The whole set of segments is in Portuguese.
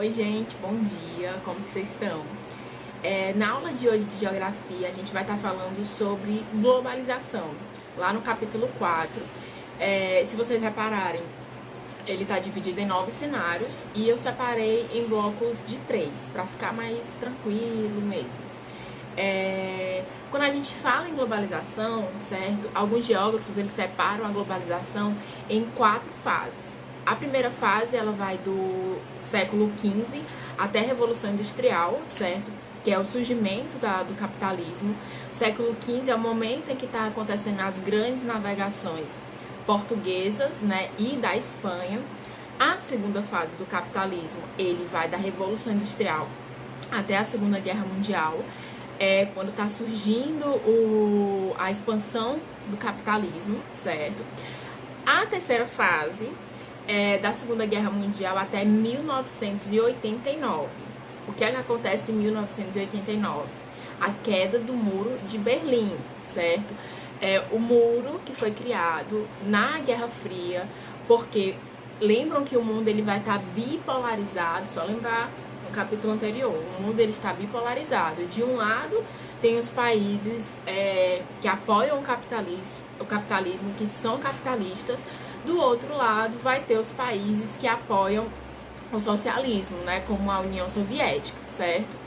Oi gente, bom dia, como que vocês estão? Na aula de hoje de Geografia, a gente vai estar falando sobre globalização, lá no capítulo 4. Se vocês repararem, ele está dividido em 9 cenários e eu separei em blocos de 3, para ficar mais tranquilo mesmo. Quando a gente fala em globalização, certo? Alguns geógrafos eles separam a globalização em 4 fases. A primeira fase ela vai do século XV até a Revolução Industrial, certo? Que é o surgimento do capitalismo. O século XV é o momento em que está acontecendo as grandes navegações portuguesas, né, e da Espanha. A segunda fase do capitalismo ele vai da Revolução Industrial até a Segunda Guerra Mundial. Quando está surgindo a expansão do capitalismo, certo? A terceira fase é da Segunda Guerra Mundial até 1989. O que é que acontece em 1989? A queda do Muro de Berlim, certo? O muro que foi criado na Guerra Fria, porque lembram que o mundo ele vai estar bipolarizado, só lembrar no capítulo anterior, o mundo ele está bipolarizado. De um lado tem os países que apoiam o capitalismo, que são capitalistas. Do outro lado vai ter os países que apoiam o socialismo, né, como a União Soviética, certo?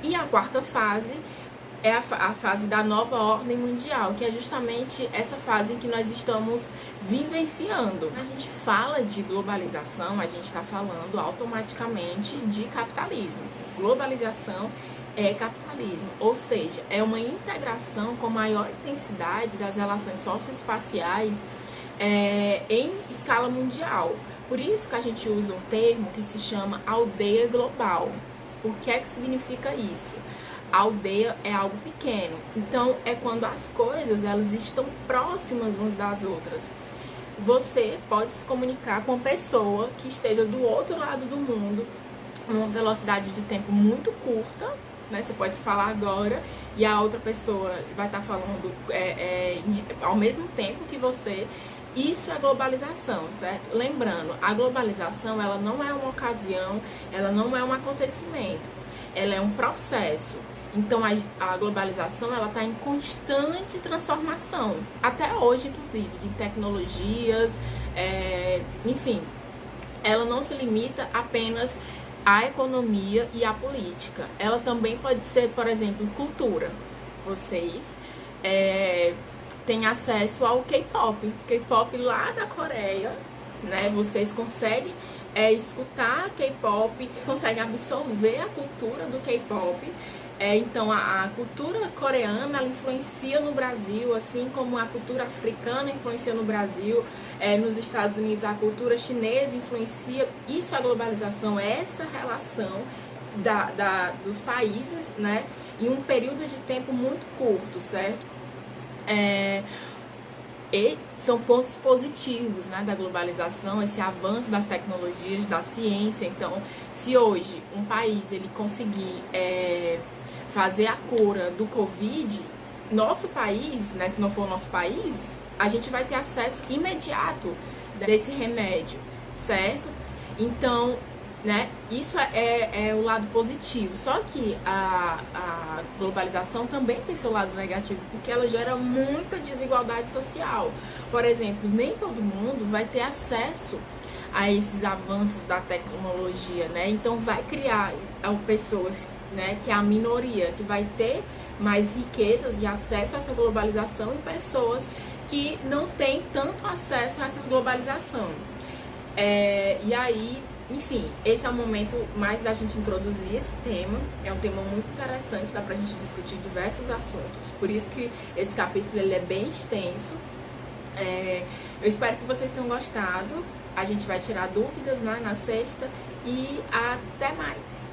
E a quarta fase é a fase da nova ordem mundial, que é justamente essa fase em que nós estamos vivenciando. Quando a gente fala de globalização, a gente está falando automaticamente de capitalismo. Globalização é capitalismo, ou seja, é uma integração com maior intensidade das relações socioespaciais em escala mundial. Por isso que a gente usa um termo que se chama aldeia global. O que é que significa isso? A aldeia é algo pequeno, então é quando as coisas elas estão próximas umas das outras. Você pode se comunicar com uma pessoa que esteja do outro lado do mundo, numa velocidade de tempo muito curta, né? Você pode falar agora e a outra pessoa vai estar falando ao mesmo tempo que você. Isso é globalização, certo? Lembrando, a globalização ela não é uma ocasião, ela não é um acontecimento, ela é um processo. Então a globalização ela está em constante transformação, até hoje inclusive, de tecnologias, enfim, ela não se limita apenas à economia e à política. Ela também pode ser, por exemplo, cultura. Vocês têm acesso ao K-pop. K-pop lá da Coreia, né? Vocês conseguem escutar K-pop, conseguem absorver a cultura do K-pop. Então a cultura coreana ela influencia no Brasil, assim como a cultura africana influencia no Brasil. Nos Estados Unidos a cultura chinesa influencia. Isso é a globalização, é essa relação dos países, né, em um período de tempo muito curto, certo? E são pontos positivos, né, da globalização, esse avanço das tecnologias, da ciência. Então, se hoje um país ele conseguir fazer a cura do Covid, nosso país, né, se não for o nosso país, a gente vai ter acesso imediato desse remédio, certo? Então, né, isso é o lado positivo. Só que a globalização também tem seu lado negativo, porque ela gera muita desigualdade social. Por exemplo, nem todo mundo vai ter acesso a esses avanços da tecnologia, né? Então vai criar pessoas, né, que é a minoria, que vai ter mais riquezas e acesso a essa globalização, e pessoas que não têm tanto acesso a essa globalização. E aí, enfim, esse é o momento mais da gente introduzir esse tema. É um tema muito interessante, dá pra gente discutir diversos assuntos. Por isso que esse capítulo ele é bem extenso. Eu espero que vocês tenham gostado. A gente vai tirar dúvidas, né, na sexta. E até mais!